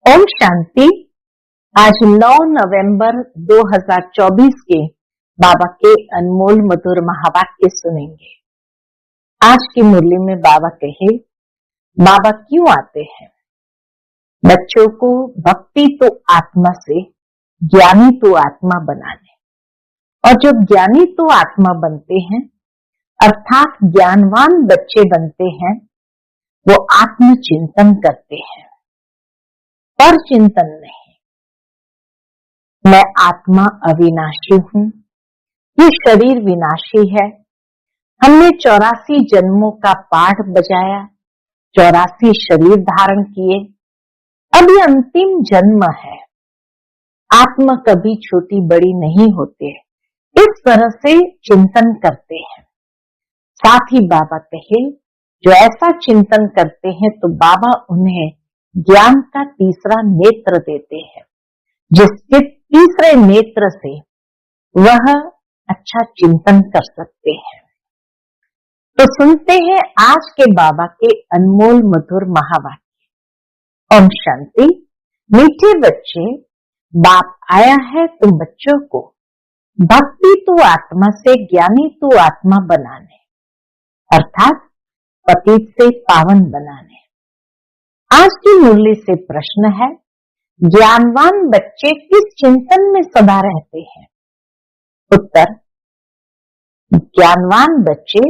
ओम शांति। आज 9 नवंबर 2024 के बाबा के अनमोल मधुर महावाक्य सुनेंगे। आज की मुरली में बाबा कहे, बाबा क्यों आते हैं? बच्चों को भक्ति तो आत्मा से, ज्ञानी तो आत्मा बनाने। और जब ज्ञानी तो आत्मा बनते हैं अर्थात ज्ञानवान बच्चे बनते हैं, वो आत्मचिंतन करते हैं, पर चिंतन नहीं। मैं आत्मा अविनाशी हूं, ये शरीर विनाशी है। हमने 84 जन्मों का पाठ बजाया, 84 शरीर धारण किए। अब ये अंतिम जन्म है। आत्मा कभी छोटी बड़ी नहीं होते, इस तरह से चिंतन करते हैं। साथ ही बाबा कहे, जो ऐसा चिंतन करते हैं तो बाबा उन्हें ज्ञान का तीसरा नेत्र देते हैं, जिसके तीसरे नेत्र से वह अच्छा चिंतन कर सकते हैं। तो सुनते हैं आज के बाबा के अनमोल मधुर महावाक्य। ओम शांति। मीठे बच्चे, बाप आया है तुम बच्चों को भक्ति तो आत्मा से, ज्ञानी तो आत्मा बनाने, अर्थात पतित से पावन बनाने। आज की मुरली से प्रश्न है, ज्ञानवान बच्चे किस चिंतन में सदा रहते हैं? उत्तर, ज्ञानवान बच्चे,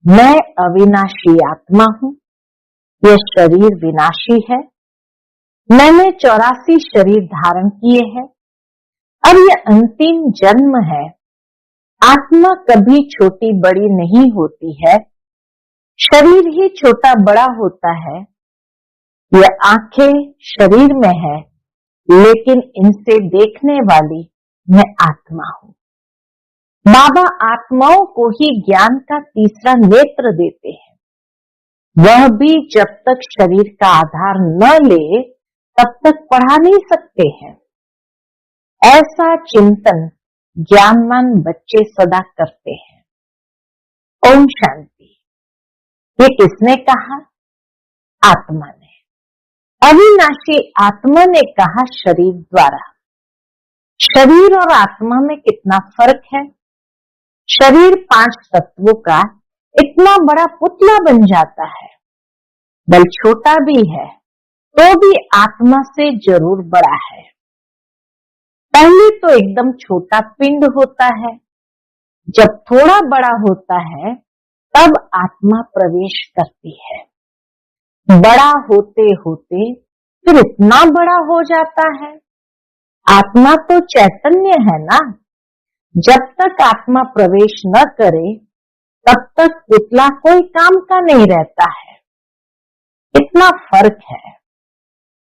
मैं अविनाशी आत्मा हूं, यह शरीर विनाशी है। मैंने 84 शरीर धारण किए हैं। अब यह अंतिम जन्म है। आत्मा कभी छोटी बड़ी नहीं होती है, शरीर ही छोटा बड़ा होता है। यह आंखें शरीर में है, लेकिन इनसे देखने वाली मैं आत्मा हूं। बाबा आत्माओं को ही ज्ञान का तीसरा नेत्र देते हैं। वह भी जब तक शरीर का आधार न ले तब तक पढ़ा नहीं सकते हैं। ऐसा चिंतन ज्ञानवान बच्चे सदा करते हैं। ओम शांति। ये किसने कहा? आत्मा ने। अविनाशी आत्मा ने कहा शरीर द्वारा। शरीर और आत्मा में कितना फर्क है। शरीर 5 तत्वों का इतना बड़ा पुतला बन जाता है, बल छोटा भी है तो भी आत्मा से जरूर बड़ा है। पहले तो एकदम छोटा पिंड होता है, जब थोड़ा बड़ा होता है तब आत्मा प्रवेश करती है। बड़ा होते होते फिर इतना बड़ा हो जाता है। आत्मा तो चैतन्य है ना। जब तक आत्मा प्रवेश न करे तब तक पुतला कोई काम का नहीं रहता है। इतना फर्क है।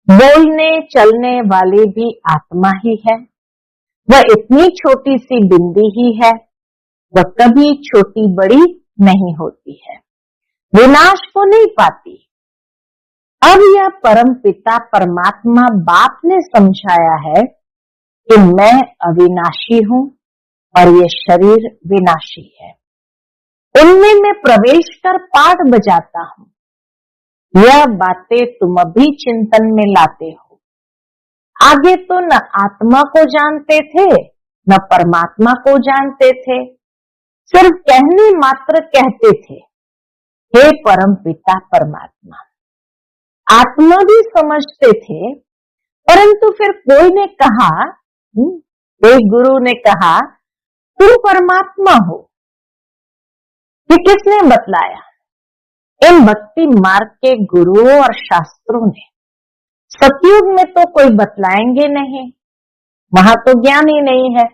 बोलने चलने वाली भी आत्मा ही है। वह इतनी छोटी सी बिंदी ही है, वह कभी छोटी बड़ी नहीं होती है, विनाश को नहीं पाती। अब यह परम पिता परमात्मा बाप ने समझाया है कि मैं अविनाशी हूं और ये शरीर विनाशी है। उनमें मैं प्रवेश कर पाठ बजाता हूं। यह बातें तुम अभी चिंतन में लाते हो। आगे तो न आत्मा को जानते थे न परमात्मा को जानते थे, सिर्फ कहने मात्र कहते थे, हे परम पिता परमात्मा। आत्मा भी समझते थे, परंतु फिर कोई ने कहा, कोई गुरु ने कहा तुम परमात्मा हो। ये किसने बतलाया? इन भक्ति मार्ग के गुरुओं और शास्त्रों ने। सतयुग में तो कोई बतलाएंगे नहीं, वहां तो ज्ञान ही नहीं है।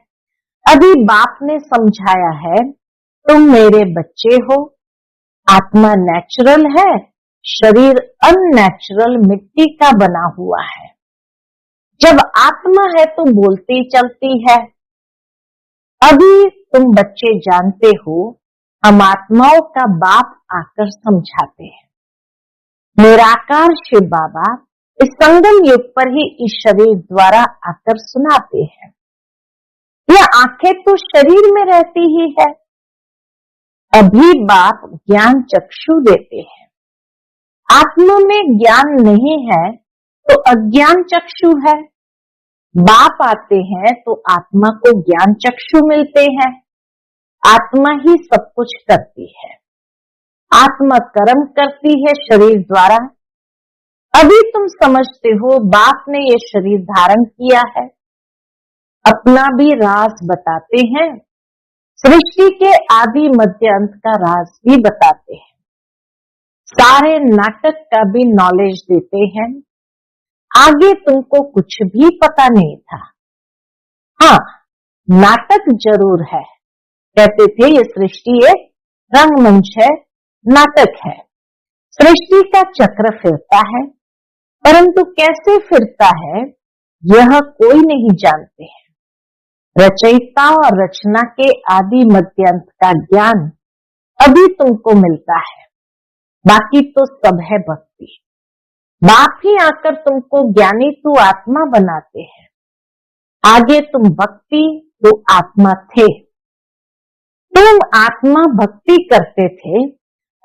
अभी बाप ने समझाया है, तुम मेरे बच्चे हो। आत्मा नेचुरल है, शरीर अननेचुरल मिट्टी का बना हुआ है। जब आत्मा है तो बोलती चलती है। अभी तुम बच्चे जानते हो, हम आत्माओं का बाप आकर समझाते हैं। निराकार शिव बाबा इस संगम युग पर ही इस शरीर द्वारा आकर सुनाते हैं। यह आंखें तो शरीर में रहती ही है। अभी बाप ज्ञान चक्षु देते हैं। आत्मा में ज्ञान नहीं है तो अज्ञान चक्षु है। बाप आते हैं तो आत्मा को ज्ञान चक्षु मिलते हैं। आत्मा ही सब कुछ करती है। आत्मा कर्म करती है शरीर द्वारा। अभी तुम समझते हो बाप ने ये शरीर धारण किया है। अपना भी राज बताते हैं, सृष्टि के आदि मध्य अंत का राज भी बताते हैं, सारे नाटक का भी नॉलेज देते हैं। आगे तुमको कुछ भी पता नहीं था। हाँ, नाटक जरूर है। कहते थे ये सृष्टि एक रंगमंच है, नाटक है। सृष्टि का चक्र फिरता है, परंतु कैसे फिरता है यह कोई नहीं जानते हैं। रचयिता और रचना के आदि मध्यांत का ज्ञान अभी तुमको मिलता है, बाकी तो सब है भक्ति। बाप ही आकर तुमको ज्ञानी तू आत्मा बनाते हैं। आगे तुम भक्ति तो आत्मा थे। तुम आत्मा भक्ति करते थे,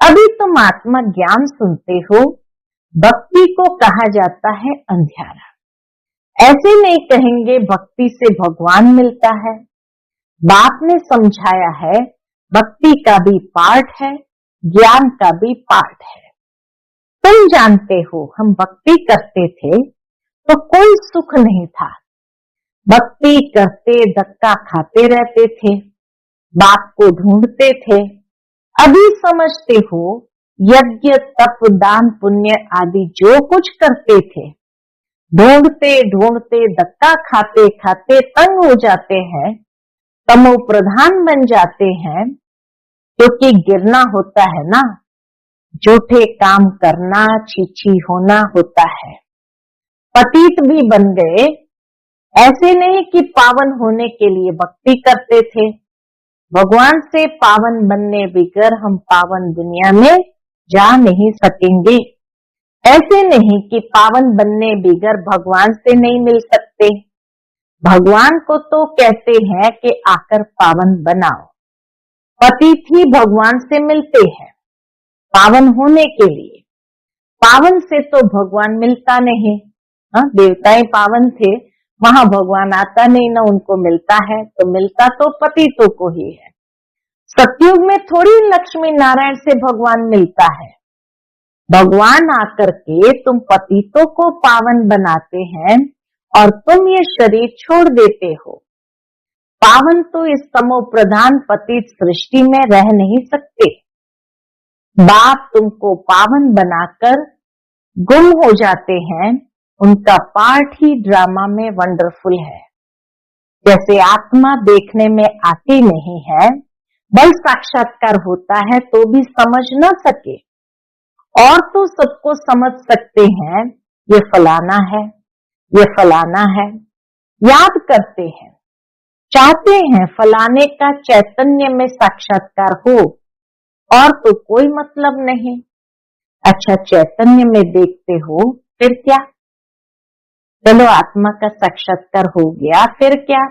अभी तुम आत्मा ज्ञान सुनते हो। भक्ति को कहा जाता है अंधियारा। ऐसे नहीं कहेंगे भक्ति से भगवान मिलता है। बाप ने समझाया है भक्ति का भी पार्ट है, ज्ञान का भी पार्ट है। तुम जानते हो हम भक्ति करते थे तो कोई सुख नहीं था। भक्ति करते धक्का खाते रहते थे, बाप को ढूंढते थे। अभी समझते हो यज्ञ तप दान पुण्य आदि जो कुछ करते थे, ढूंढते ढूंढते धक्का खाते खाते तंग हो जाते हैं, तमो प्रधान बन जाते हैं। क्योंकि गिरना होता है ना, झूठे काम करना, छीछी होना होता है। पतित भी बन गए। ऐसे नहीं कि पावन होने के लिए भक्ति करते थे। भगवान से पावन बनने बगैर हम पावन दुनिया में जा नहीं सकेंगे। ऐसे नहीं कि पावन बनने बगैर भगवान से नहीं मिल सकते। भगवान को तो कहते हैं कि आकर पावन बनाओ। पतित ही भगवान से मिलते हैं पावन होने के लिए। पावन से तो भगवान मिलता नहीं। देवताएं पावन थे, वहां भगवान आता नहीं, ना उनको मिलता है। तो मिलता तो पतितों को ही है। सतयुग में थोड़ी लक्ष्मी नारायण से भगवान मिलता है। भगवान आकर के तुम पतितों को पावन बनाते हैं और तुम ये शरीर छोड़ देते हो। पावन तो इस तमो प्रधान पतित सृष्टि में रह नहीं सकते। बाप तुमको पावन बनाकर गुम हो जाते हैं। उनका पार्ट ही ड्रामा में वंडरफुल है। जैसे आत्मा देखने में आती नहीं है, बल साक्षात्कार होता है तो भी समझ न सके, और तो सबको समझ सकते हैं ये फलाना है, ये फलाना है। याद करते हैं, चाहते हैं फलाने का चैतन्य में साक्षात्कार हो, और तो कोई मतलब नहीं। अच्छा, चैतन्य में देखते हो फिर क्या? चलो आत्मा का साक्षात्कार हो गया, फिर क्या?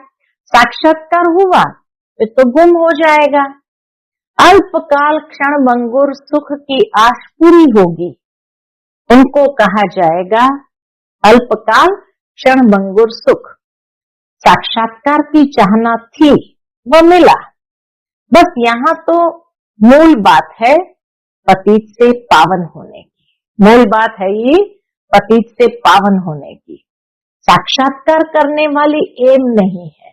साक्षात्कार हुआ फिर तो गुम हो जाएगा। अल्पकाल क्षण भंगुर सुख की आश पूरी होगी। उनको कहा जाएगा अल्पकाल क्षण भंगुर सुख। साक्षात्कार की चाहना थी, वो मिला। बस यहाँ तो मूल बात है पतित से पावन होने की। मूल बात है ये पतित से पावन होने की। साक्षात्कार करने वाली एम नहीं है,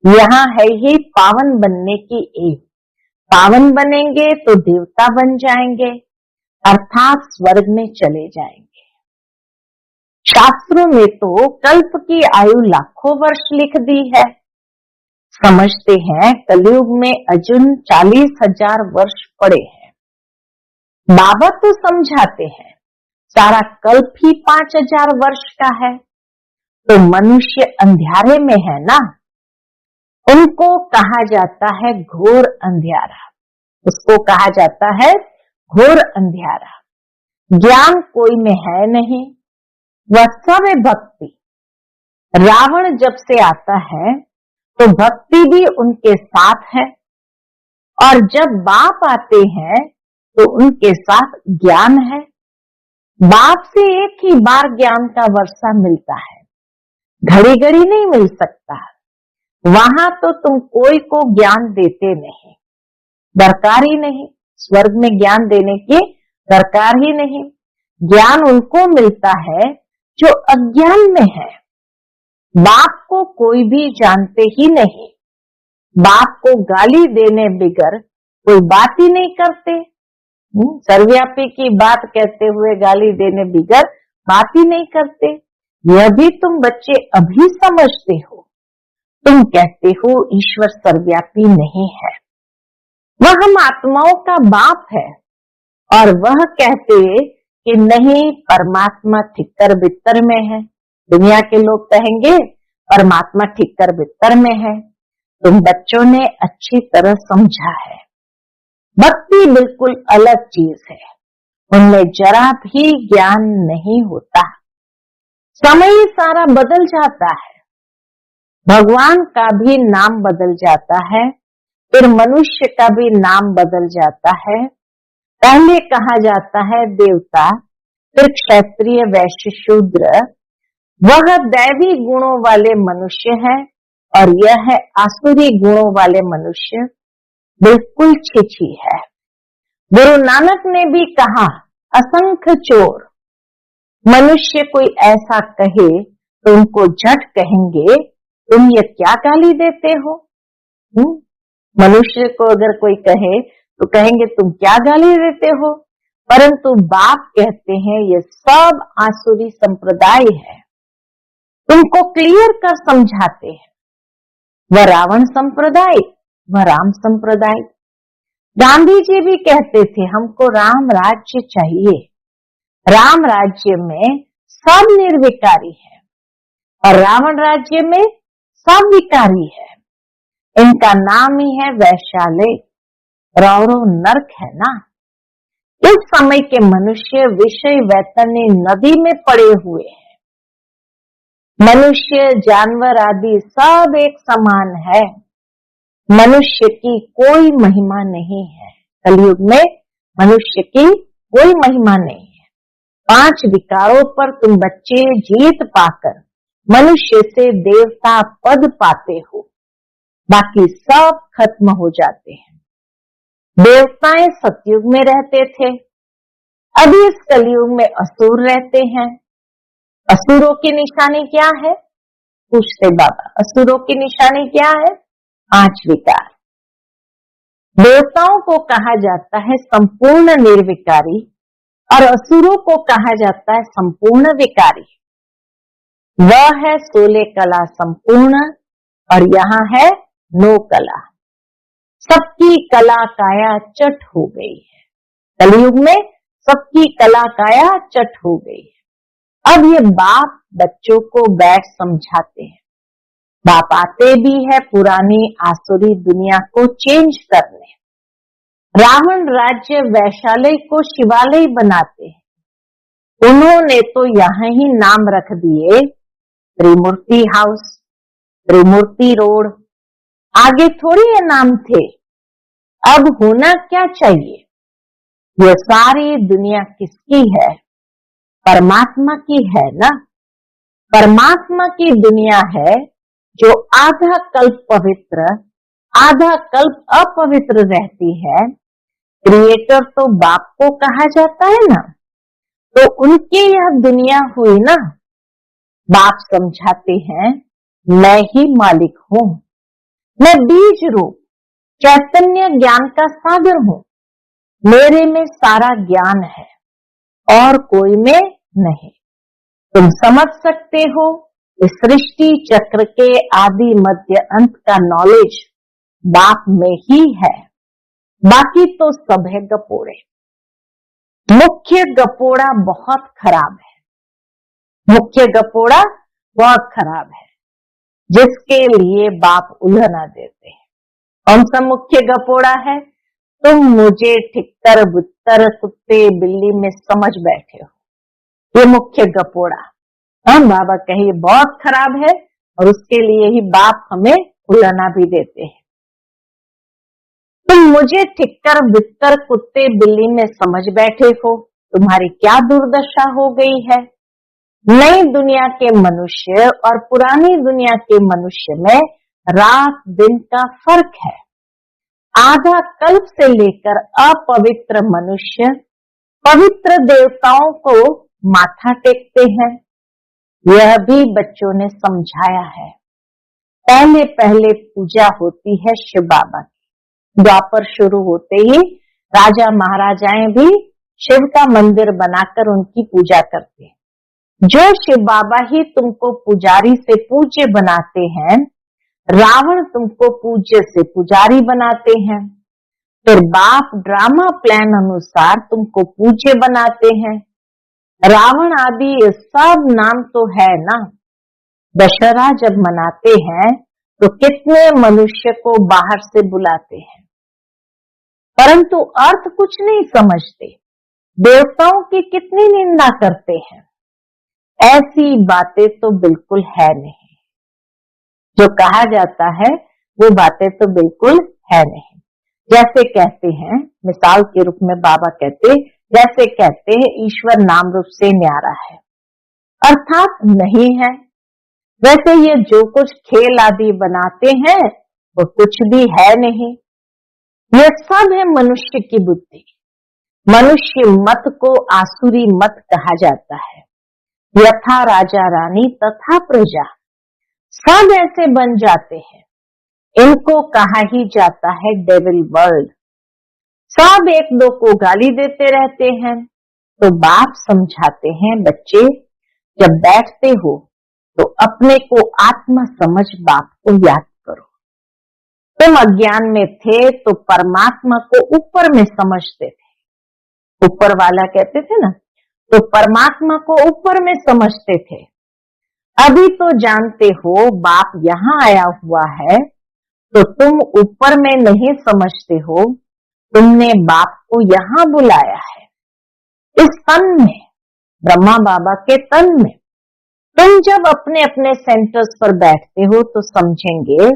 यहाँ है ही पावन बनने की एम। पावन बनेंगे तो देवता बन जाएंगे, अर्थात स्वर्ग में चले जाएंगे। शास्त्रों में तो कल्प की आयु लाखों वर्ष लिख दी है। समझते हैं कलयुग में अर्जुन 40,000 वर्ष पड़े हैं। बाबा तो समझाते हैं सारा कल्प ही 5,000 वर्ष का है। तो मनुष्य अंधियारे में है ना, उनको कहा जाता है घोर अंधियारा। उसको कहा जाता है घोर अंधियारा। ज्ञान कोई में है नहीं, वह सब है भक्ति। रावण जब से आता है तो भक्ति भी उनके साथ है, और जब बाप आते हैं तो उनके साथ ज्ञान है। बाप से एक ही बार ज्ञान का वर्षा मिलता है, घड़ी घड़ी नहीं मिल सकता। वहां तो तुम कोई को ज्ञान देते नहीं, दरकार ही नहीं। स्वर्ग में ज्ञान देने की दरकार ही नहीं। ज्ञान उनको मिलता है जो अज्ञान में है। बाप को कोई भी जानते ही नहीं। बाप को गाली देने बिगर कोई बात ही नहीं करते। सर्वव्यापी की बात कहते हुए गाली देने बिगर बात ही नहीं करते। यह भी तुम बच्चे अभी समझते हो। तुम कहते हो ईश्वर सर्वव्यापी नहीं है, वह हम आत्माओं का बाप है, और वह कहते कि नहीं परमात्मा ठिक्कर बित्तर में है। दुनिया के लोग कहेंगे परमात्मा ठिक्कर बित्तर में है। तुम बच्चों ने अच्छी तरह समझा है, भक्ति बिल्कुल अलग चीज है, उनमें जरा भी ज्ञान नहीं होता। समय सारा बदल जाता है, भगवान का भी नाम बदल जाता है, फिर मनुष्य का भी नाम बदल जाता है। पहले कहा जाता है देवता, फिर क्षत्रिय, वैश्य, शूद्र। वह दैवी गुणों वाले मनुष्य है और यह है आसुरी गुणों वाले मनुष्य। बिल्कुल छिछी है। गुरु नानक ने भी कहा असंख्य चोर। मनुष्य कोई ऐसा कहे तो उनको झट कहेंगे तुम ये क्या गाली देते हो। मनुष्य को अगर कोई कहे तो कहेंगे तुम क्या गाली देते हो, परंतु बाप कहते हैं ये सब आसुरी संप्रदाय है। तुमको क्लियर कर समझाते हैं। वह रावण संप्रदाय, वह राम संप्रदाय। गांधी जी भी कहते थे हमको राम राज्य चाहिए। राम राज्य में सब निर्विकारी है और रावण राज्य में सब विकारी है। इनका नाम ही है वैशाले, रौरव नरक है ना। इस समय के मनुष्य विषय वैतरणी नदी में पड़े हुए हैं। मनुष्य, जानवर आदि सब एक समान है। मनुष्य की कोई महिमा नहीं है। कलयुग में मनुष्य की कोई महिमा नहीं है। 5 विकारों पर तुम बच्चे जीत पाकर मनुष्य से देवता पद पाते हो, बाकी सब खत्म हो जाते हैं। देवताएं सतयुग में रहते थे, अभी इस कलयुग में असुर रहते हैं। असुरों की निशानी क्या है? पूछते बाबा, असुरों की निशानी क्या है? 5 विकार। देवताओं को कहा जाता है संपूर्ण निर्विकारी और असुरों को कहा जाता है संपूर्ण विकारी। वह है 16 कला संपूर्ण और यहाँ है 9 कला। सबकी कला काया चट हो गई है। कलयुग में सबकी कला काया चट हो गई है। अब ये बाप बच्चों को बैठ समझाते हैं। बाप आते भी है पुरानी आसुरी दुनिया को चेंज करने। रावण राज्य वैशाली को शिवालय बनाते हैं। उन्होंने तो यहाँ ही नाम रख दिए त्रिमूर्ति हाउस, त्रिमूर्ति रोड। आगे थोड़ी ये नाम थे। अब होना क्या चाहिए? ये सारी दुनिया किसकी है? परमात्मा की है ना। परमात्मा की दुनिया है जो आधा कल्प पवित्र, आधा कल्प अपवित्र रहती है। क्रिएटर तो बाप को कहा जाता है ना, तो उनकी यह दुनिया हुई ना। बाप समझाते हैं मैं ही मालिक हूं, मैं बीज रूप चैतन्य ज्ञान का सागर हूं। मेरे में सारा ज्ञान है और कोई में नहीं। तुम समझ सकते हो इस सृष्टि चक्र के आदि मध्य अंत का नॉलेज बाप में ही है, बाकी तो सब है गपोड़े। मुख्य गपोड़ा बहुत खराब है। मुख्य गपोड़ा बहुत खराब है, जिसके लिए बाप उलझना देते हैं। कौन सा मुख्य गपोड़ा है? तुम मुझे ठिक्कर बुत्तर कुत्ते बिल्ली में समझ बैठे हो, ये मुख्य गपोड़ा। हाँ, बाबा कहे बहुत खराब है और उसके लिए ही बाप हमें उलझना भी देते हैं। तुम मुझे ठिक्कर बित्तर कुत्ते बिल्ली में समझ बैठे हो, तुम्हारी क्या दुर्दशा हो गई है। नई दुनिया के मनुष्य और पुरानी दुनिया के मनुष्य में रात दिन का फर्क है। आधा कल्प से लेकर अपवित्र मनुष्य पवित्र देवताओं को माथा टेकते हैं। यह भी बच्चों ने समझाया है। पहले पहले पूजा होती है शिव बाबा की। द्वापर शुरू होते ही राजा महाराजाएं भी शिव का मंदिर बनाकर उनकी पूजा करते हैं। जो शिव बाबा ही तुमको पुजारी से पूज्य बनाते हैं, रावण तुमको पूज्य से पुजारी बनाते हैं। फिर बाप ड्रामा प्लान अनुसार तुमको पूज्य बनाते हैं। रावण आदि ये सब नाम तो है ना। दशहरा जब मनाते हैं तो कितने मनुष्य को बाहर से बुलाते हैं, परंतु अर्थ कुछ नहीं समझते। देवताओं की कितनी निंदा करते हैं। ऐसी बातें तो बिल्कुल है नहीं। जो कहा जाता है वो बातें तो बिल्कुल है नहीं। जैसे कहते हैं, मिसाल के रूप में बाबा कहते, जैसे कहते हैं ईश्वर नाम रूप से न्यारा है, अर्थात नहीं है। वैसे ये जो कुछ खेल आदि बनाते हैं वो कुछ भी है नहीं। ये सब है मनुष्य की बुद्धि। मनुष्य मत को आसुरी मत कहा जाता है। यथा राजा रानी तथा प्रजा, सब ऐसे बन जाते हैं। इनको कहा ही जाता है डेविल वर्ल्ड। सब एक दो को गाली देते रहते हैं। तो बाप समझाते हैं, बच्चे जब बैठते हो तो अपने को आत्मा समझ बाप को याद करो। तुम अज्ञान में थे तो परमात्मा को ऊपर में समझते थे। ऊपर वाला कहते थे ना, तो परमात्मा को ऊपर में समझते थे। अभी तो जानते हो बाप यहाँ आया हुआ है, तो तुम ऊपर में नहीं समझते हो। तुमने बाप को यहाँ बुलाया है, इस तन में, ब्रह्मा बाबा के तन में। तुम जब अपने अपने सेंटर्स पर बैठते हो तो समझेंगे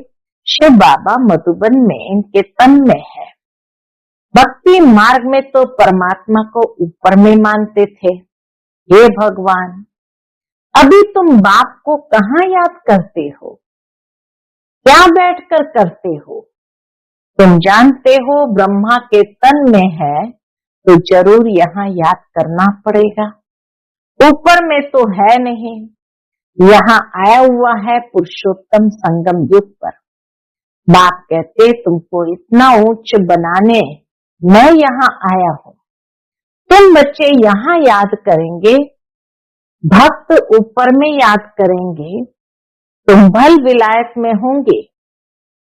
शिव बाबा मधुबन में इनके तन में है। भक्ति मार्ग में तो परमात्मा को ऊपर में मानते थे। हे भगवान, अभी तुम बाप को कहाँ याद करते हो, क्या बैठकर करते हो। तुम जानते हो ब्रह्मा के तन में है, तो जरूर यहाँ याद करना पड़ेगा। ऊपर में तो है नहीं, यहाँ आया हुआ है पुरुषोत्तम संगम युग पर। बाप कहते तुमको इतना उच्च बनाने मैं यहाँ आया हूँ। तुम बच्चे यहाँ याद करेंगे, भक्त ऊपर में याद करेंगे। तुम भल विलायत में होंगे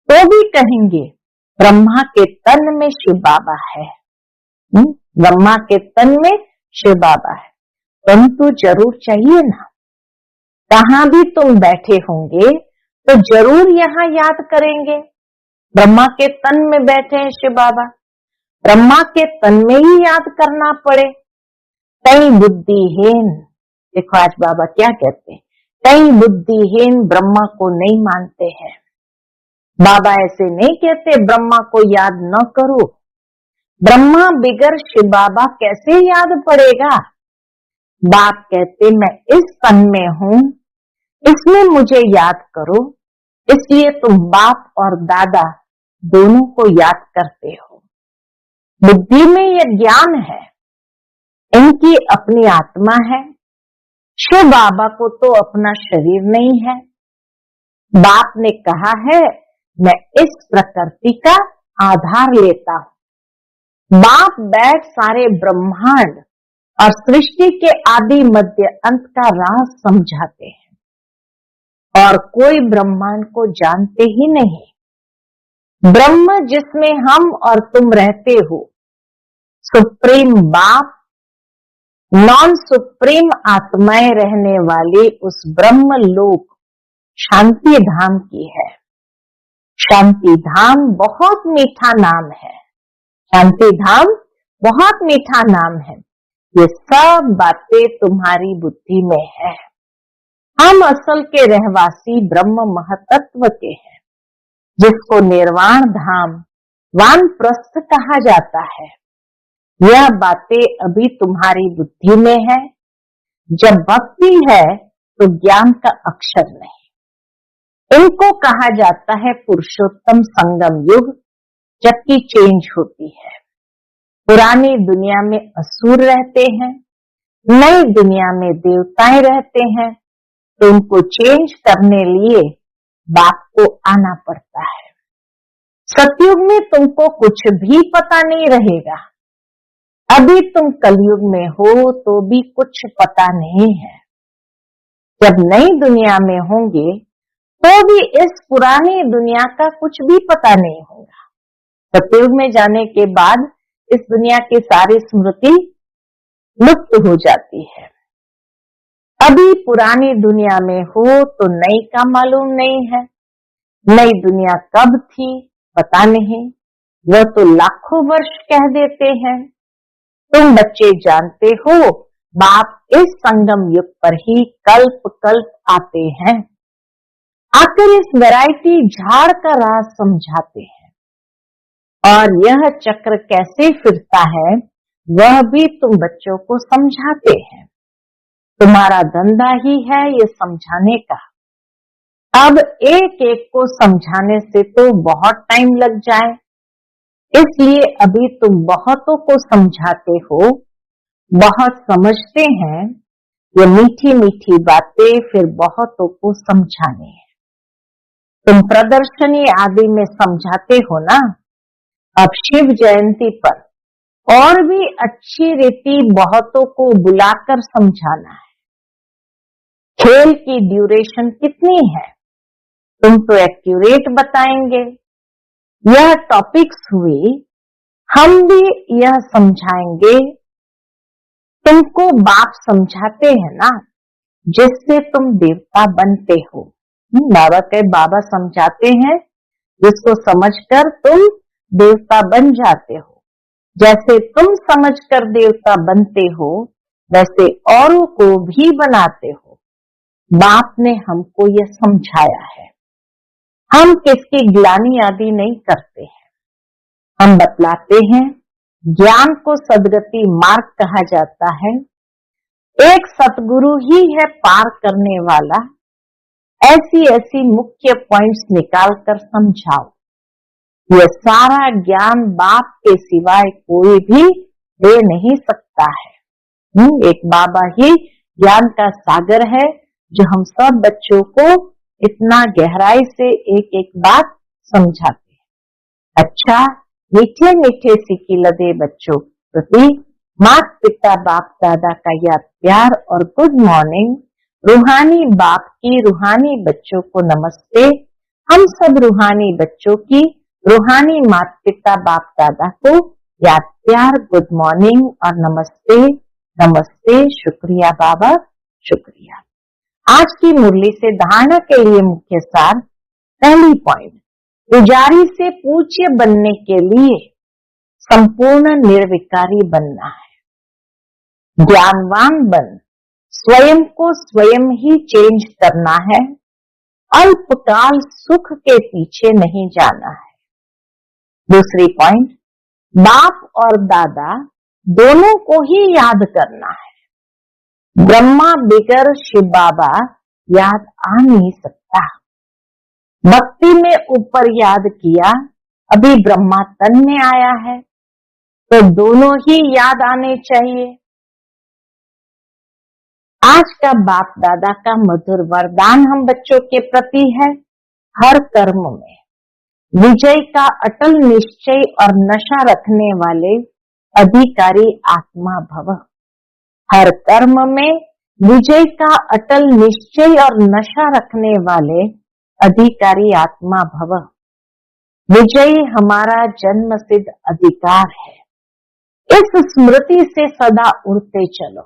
तो भी कहेंगे ब्रह्मा के तन में शिव बाबा है। ब्रह्मा के तन में शिव बाबा है। परंतु जरूर चाहिए ना, कहाँ भी तुम बैठे होंगे तो जरूर यहाँ याद करेंगे ब्रह्मा के तन में बैठे हैं शिव बाबा। ब्रह्मा के तन में ही याद करना पड़े। कई बुद्धिहीन, देखो आज बाबा क्या कहते हैं, कई बुद्धिहीन ब्रह्मा को नहीं मानते हैं। बाबा ऐसे नहीं कहते ब्रह्मा को याद न करो। ब्रह्मा बिगर शिव बाबा कैसे याद पड़ेगा। बाप कहते मैं इस तन में हूँ, इसमें मुझे याद करो। इसलिए तुम बाप और दादा दोनों को याद करते हो। बुद्धि में यह ज्ञान है, इनकी अपनी आत्मा है। शिव बाबा को तो अपना शरीर नहीं है। बाप ने कहा है मैं इस प्रकृति का आधार लेता हूँ। बाप बैठ सारे ब्रह्मांड और सृष्टि के आदि मध्य अंत का राज समझाते हैं और कोई ब्रह्मांड को जानते ही नहीं। ब्रह्म जिसमें हम और तुम रहते हो, सुप्रीम बाप नॉन सुप्रीम आत्माएं रहने वाली उस ब्रह्म लोक शांति धाम की है। शांति धाम बहुत मीठा नाम है। शांति धाम बहुत मीठा नाम है। ये सब बातें तुम्हारी बुद्धि में है। हम असल के रहवासी ब्रह्म महतत्व के हैं, जिसको निर्वाण धाम वानप्रस्थ कहा जाता है। यह बातें अभी तुम्हारी बुद्धि में है। जब भक्ति है तो ज्ञान का अक्षर नहीं। इनको कहा जाता है पुरुषोत्तम संगम युग, जबकि चेंज होती है। पुरानी दुनिया में असुर रहते हैं, नई दुनिया में देवताएं रहते हैं, तो उनको चेंज करने लिए बाप को आना पड़ता है। सतयुग में तुमको कुछ भी पता नहीं रहेगा। अभी तुम कलयुग में हो तो भी कुछ पता नहीं है। जब नई दुनिया में होंगे तो भी इस पुरानी दुनिया का कुछ भी पता नहीं होगा। सतयुग में जाने के बाद इस दुनिया की सारी स्मृति लुप्त हो जाती है। अभी पुरानी दुनिया में हो तो नई का मालूम नहीं है। नई दुनिया कब थी पता नहीं, वह तो लाखों वर्ष कह देते हैं। तुम बच्चे जानते हो बाप इस संगम युग पर ही कल्प कल्प आते हैं, आकर इस वैरायटी झाड़ का राज समझाते हैं। और यह चक्र कैसे फिरता है वह भी तुम बच्चों को समझाते हैं। तुम्हारा धंधा ही है ये समझाने का। अब एक एक को समझाने से तो बहुत टाइम लग जाए, इसलिए अभी तुम बहुतों को समझाते हो, बहुत समझते हैं। ये मीठी मीठी बातें फिर बहुतों को समझानी है। तुम प्रदर्शनी आदि में समझाते हो ना, अब शिव जयंती पर और भी अच्छी रीति बहुतों को बुलाकर समझाना है। खेल की ड्यूरेशन कितनी है तुम तो एक्यूरेट बताएंगे। यह टॉपिक्स हुई, हम भी यह समझाएंगे। तुमको बाप समझाते हैं ना, जिससे तुम देवता बनते हो। बाबा समझाते हैं, जिसको समझकर तुम देवता बन जाते हो। जैसे तुम समझकर देवता बनते हो, वैसे औरों को भी बनाते हो। बाप ने हमको यह समझाया है। हम किसकी ग्लानि आदि नहीं करते हैं। हम बतलाते हैं। ज्ञान को सदगति मार्ग कहा जाता है। एक सतगुरु ही है पार करने वाला। ऐसी ऐसी मुख्य पॉइंट्स निकाल कर समझाओ। यह सारा ज्ञान बाप के सिवाय कोई भी दे नहीं सकता है। एक बाबा ही ज्ञान का सागर है, जो हम सब बच्चों को इतना गहराई से एक एक बात समझाते हैं। अच्छा, मीठे मीठे सिक्की लदे बच्चों प्रति माता पिता बाप दादा का याद प्यार और गुड मॉर्निंग। रूहानी बाप की रूहानी बच्चों को नमस्ते। हम सब रूहानी बच्चों की रूहानी माता पिता बाप दादा को याद प्यार गुड मॉर्निंग और नमस्ते नमस्ते। शुक्रिया बाबा, शुक्रिया। आज की मुरली से धारणा के लिए मुख्य सार। पहली पॉइंट, पुजारी से पूज्य बनने के लिए संपूर्ण निर्विकारी बनना है। ज्ञानवान बन स्वयं को स्वयं ही चेंज करना है। अल्पकाल सुख के पीछे नहीं जाना है। दूसरी पॉइंट, बाप और दादा दोनों को ही याद करना है। ब्रह्मा बिगर शिव बाबा याद आ नहीं सकता। भक्ति में ऊपर याद किया, अभी ब्रह्मा तन में आया है, तो दोनों ही याद आने चाहिए। आज का बाप दादा का मधुर वरदान हम बच्चों के प्रति है। हर कर्म में विजय का अटल निश्चय और नशा रखने वाले अधिकारी आत्मा भव। हर कर्म में विजय का अटल निश्चय और नशा रखने वाले अधिकारी आत्मा भव। विजय हमारा जन्म सिद्ध अधिकार है। इस स्मृति से सदा उड़ते चलो।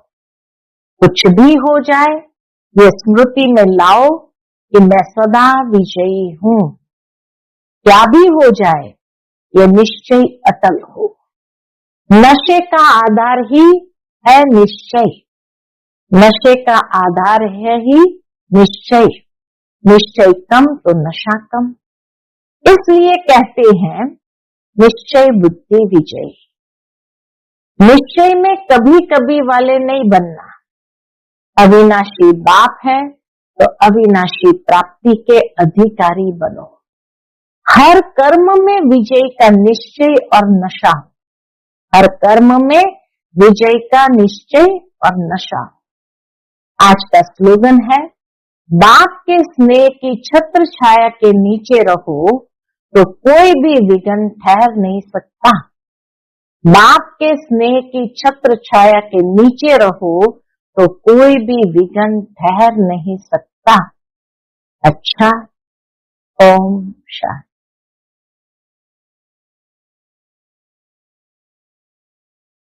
कुछ भी हो जाए, ये स्मृति में लाओ कि मैं सदा विजयी हूँ। क्या भी हो जाए, ये निश्चय अटल हो। नशे का आधार ही है निश्चय। नशे का आधार है ही निश्चय। निश्चय कम तो नशा कम। इसलिए कहते हैं निश्चय बुद्धि विजयी। निश्चय में कभी कभी वाले नहीं बनना। अविनाशी बाप है तो अविनाशी प्राप्ति के अधिकारी बनो। हर कर्म में विजय का निश्चय और नशा, हर कर्म में विजय का निश्चय और नशा। आज का स्लोगन है, बाप के स्नेह की छत्र छाया के नीचे रहो तो कोई भी विघ्न ठहर नहीं सकता। बाप के स्नेह की छत्र छाया के नीचे रहो तो कोई भी विघ्न ठहर नहीं सकता। अच्छा, ओम शांति।